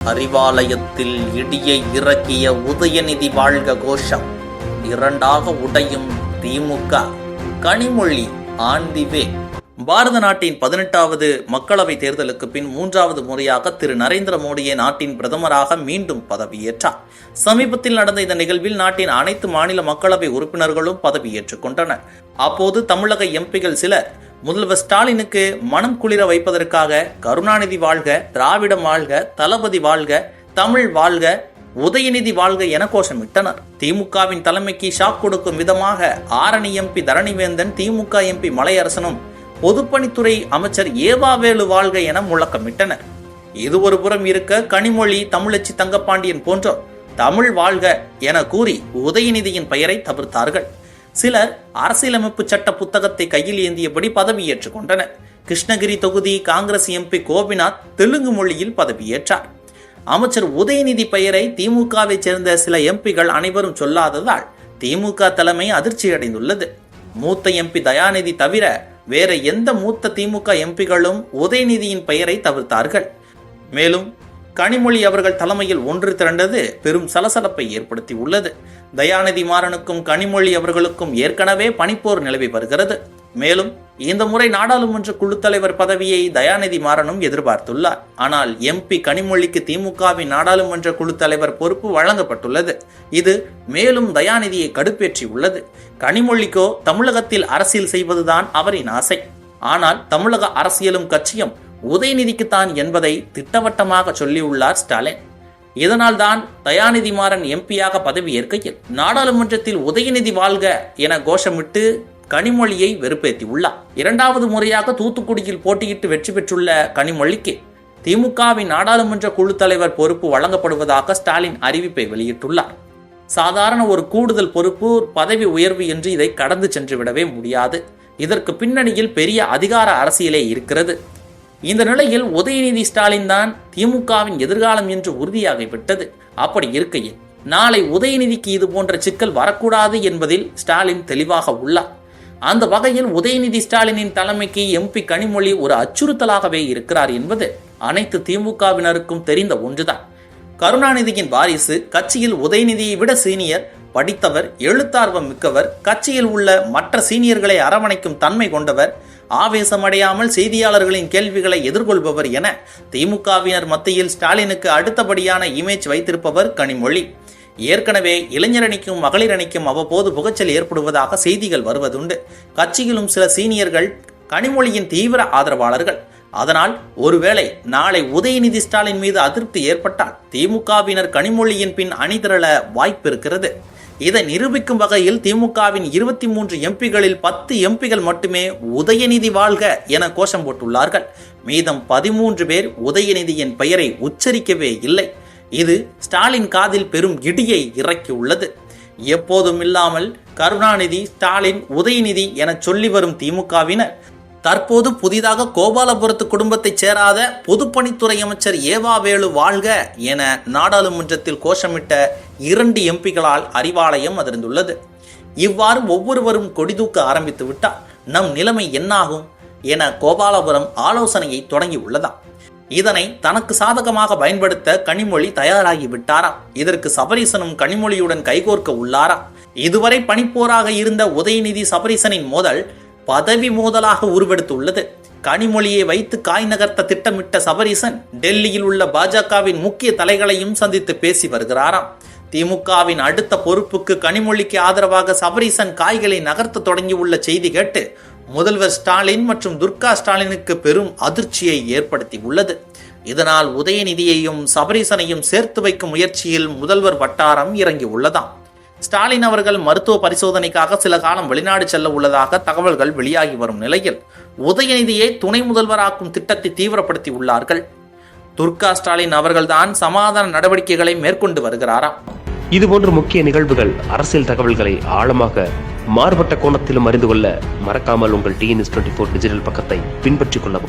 அறிவாலயத்தில் இடியை இறக்கிய உதயநிதி வாழ்க கோஷம் இரண்டாக உடையும் திமுக. கனிமொழி ஆன் தி வே. பாரத நாட்டின் 18வது மக்களவை தேர்தலுக்கு பின் 3வது முறையாக திரு நரேந்திர மோடியே நாட்டின் பிரதமராக மீண்டும் பதவியேற்றார். சமீபத்தில் நடந்த இந்த நிகழ்வில் நாட்டின் அனைத்து மாநில மக்களவை உறுப்பினர்களும் பதவியேற்றுக் கொண்டனர். அப்போது தமிழக எம்பிகள் சிலர் முதல்வர் ஸ்டாலினுக்கு மனம் குளிர வைப்பதற்காக கருணாநிதி வாழ்க, திராவிடம் வாழ்க, தளபதி வாழ்க, தமிழ் வாழ்க, உதயநிதி வாழ்க என கோஷமிட்டனர். திமுகவின் தலைமைக்கு ஷாக் கொடுக்கும் விதமாக ஆரணி எம்பி தரணிவேந்தன், திமுக எம்பி மலையரசனும் பொதுப்பணித்துறை அமைச்சர் ஏவாவேலு வாழ்க என முழக்கமிட்டனர். இது ஒரு புறம் இருக்க, கனிமொழி, தமிழச்சி தங்கப்பாண்டியன் போன்றோர் தமிழ் வாழ்க என கூறி உதயநிதியின் பெயரை தவிர்த்தார்கள். சிலர் அரசியலமைப்பு சட்ட புத்தகத்தை கையில் ஏந்தியபடி பதவியேற்றுக் கொண்டனர். கிருஷ்ணகிரி தொகுதி காங்கிரஸ் எம்பி கோபிநாத் தெலுங்கு மொழியில் பதவியேற்றார். அமைச்சர் உதயநிதி பெயரை திமுகவை சேர்ந்த சில எம்பிகள் அனைவரும் சொல்லாததால் திமுக தலைமை அதிர்ச்சியடைந்துள்ளது. மூத்த எம்பி தயாநிதி தவிர வேற எந்த மூத்த திமுக எம்பிகளும் உதயநிதியின் பெயரை தவிர்த்தார்கள். மேலும் கனிமொழி அவர்கள் தலைமையில் ஒன்று திரண்டது பெரும் சலசலப்பை ஏற்படுத்தி உள்ளது. தயாநிதி மாறனுக்கும் கனிமொழி அவர்களுக்கும் ஏற்கனவே பனிப்போர் நிலவி வருகிறது. மேலும் இந்த முறை நாடாளுமன்ற குழு தலைவர் பதவியை தயாநிதி மாறனும் எதிர்பார்த்துள்ளார். ஆனால் எம்பி கனிமொழிக்கு திமுகவின் நாடாளுமன்ற குழு தலைவர் பொறுப்பு வழங்கப்பட்டுள்ளது. இது மேலும் தயாநிதியை கடுப்பேற்றி உள்ளது. கனிமொழிக்கோ தமிழகத்தில் அரசியல் செய்வதுதான் அவரின் ஆசை. ஆனால் தமிழக அரசியலும் கட்சியும் உதயநிதிக்குத்தான் என்பதை திட்டவட்டமாக சொல்லியுள்ளார் ஸ்டாலின். இதனால் தான் தயாநிதி மாறன் எம்பியாக பதவியேற்கையில் நாடாளுமன்றத்தில் உதயநிதி வாழ்க என கோஷமிட்டு கனிமொழியை வெறுப்பேற்றியுள்ளார். 2வது முறையாக தூத்துக்குடியில் போட்டியிட்டு வெற்றி பெற்றுள்ள கனிமொழிக்கு திமுகவின் நாடாளுமன்ற குழு தலைவர் பொறுப்பு வழங்கப்படுவதாக ஸ்டாலின் அறிவிப்பை வெளியிட்டுள்ளார். சாதாரண ஒரு கூடுதல் பொறுப்பு, பதவி உயர்வு என்று இதை கடந்து சென்று விடவே முடியாது. இதற்கு பின்னணியில் பெரிய அதிகார அரசியலே இருக்கிறது. இந்த நிலையில் உதயநிதி ஸ்டாலின் தான் திமுகவின் எதிர்காலம் என்று உறுதியாகிவிட்டது. அப்படி இருக்கையில் நாளை உதயநிதிக்கு இது போன்ற சிக்கல் வரக்கூடாது என்பதில் ஸ்டாலின் தெளிவாக உள்ளார். அந்த வகையில் உதயநிதி ஸ்டாலினின் தலைமைக்கு எம்பி கனிமொழி ஒரு அச்சுறுத்தலாகவே இருக்கிறார் என்பது அனைத்து திமுகவினருக்கும் தெரிந்த ஒன்றுதான். கருணாநிதியின் வாரிசு, கட்சியில் உதயநிதியை விட சீனியர், படித்தவர், எழுத்தார்வம் மிக்கவர், கட்சியில் உள்ள மற்ற சீனியர்களை அரவணைக்கும் தன்மை கொண்டவர், ஆவேசமடையாமல் செய்தியாளர்களின் கேள்விகளை எதிர்கொள்பவர் என திமுகவினர் மத்தியில் ஸ்டாலினுக்கு அடுத்தபடியான இமேஜ் வைத்திருப்பவர் கனிமொழி. ஏற்கனவே இளைஞரணிக்கும் மகளிர் அணிக்கும் அவ்வப்போது புகைச்சல் ஏற்படுவதாக செய்திகள் வருவதுண்டு. கட்சியிலும் சில சீனியர்கள் கனிமொழியின் தீவிர ஆதரவாளர்கள். அதனால் ஒருவேளை நாளை உதயநிதி ஸ்டாலின் மீது அதிருப்தி ஏற்பட்டால் திமுகவினர் கனிமொழியின் பின் அணிதிரள வாய்ப்பு இருக்கிறது. இதை நிரூபிக்கும் வகையில் திமுகவின் 23 எம்பிகளில் 10 எம்பிகள் மட்டுமே உதயநிதி வாழ்க என கோஷம் போட்டுள்ளார்கள். மீதம் 13 பேர் உதயநிதியின் பெயரை உச்சரிக்கவே இல்லை. இது ஸ்டாலின் காதில் பெரும் இடியை இறக்கியுள்ளது. எப்போதும் இல்லாமல் கருணாநிதி, ஸ்டாலின், உதயநிதி என சொல்லி வரும் திமுகவினர் தற்போது புதிதாக கோபாலபுரத்து குடும்பத்தைச் சேராத பொதுப்பணித்துறை அமைச்சர் ஏவாவேலு வாழ்க என நாடாளுமன்றத்தில் கோஷமிட்ட 2 எம்பிகளால் அறிவாலயம் அதிர்ந்துள்ளது. இவ்வாறு ஒவ்வொருவரும் கொடிதூக்க ஆரம்பித்து விட்டால் நம் நிலைமை என்னாகும் என கோபாலபுரம் ஆலோசனையை தொடங்கி உள்ளதாம். இதனை தனக்கு சாதகமாக பயன்படுத்த கனிமொழி தயாராகி விட்டாராம். இதற்கு சபரீசனும் கனிமொழியுடன் கைகோர்க்க உள்ளாராம். இதுவரை பனிப்போராக இருந்த உதயநிதி சபரீசனின் மோதல் பதவி மோதலாக உருவெடுத்துள்ளது. கனிமொழியை வைத்து காய் நகர்த்த திட்டமிட்ட சபரீசன் டெல்லியில் உள்ள பாஜகவின் முக்கிய தலைகளையும் சந்தித்து பேசி வருகிறாராம். திமுகவின் அடுத்த பொறுப்புக்கு கனிமொழிக்கு ஆதரவாக சபரீசன் காய்களை நகர்த்த தொடங்கியுள்ள செய்தி கேட்டு முதல்வர் ஸ்டாலின் மற்றும் துர்கா ஸ்டாலினுக்கு பெரும் அதிர்ச்சியை ஏற்படுத்தி உள்ளது. இதனால் உதயநிதியையும் சபரீசனையும் சேர்த்து வைக்கும் முயற்சியில் முதல்வர் வட்டாரம் இறங்கி உள்ளதாம். ஸ்டாலின் அவர்கள் மருத்துவ பரிசோதனைக்காக சில காலம் வெளிநாடு செல்ல உள்ளதாக தகவல்கள் வெளியாகி வரும் நிலையில் உதயநிதியை துணை முதல்வராக்கும் திட்டத்தை தீவிரப்படுத்தி உள்ளார்கள். துர்கா ஸ்டாலின் அவர்கள்தான் சமாதான நடவடிக்கைகளை மேற்கொண்டு வருகிறாராம். இதுபோன்ற முக்கிய நிகழ்வுகள், அரசியல் தகவல்களை ஆழமாக மாறுபட்ட கோணத்திலும் அறிந்து கொள்ள மறக்காமல் உங்கள் TNS24 டிஜிட்டல் பக்கத்தை பின்பற்றிக் கொள்ளவும்.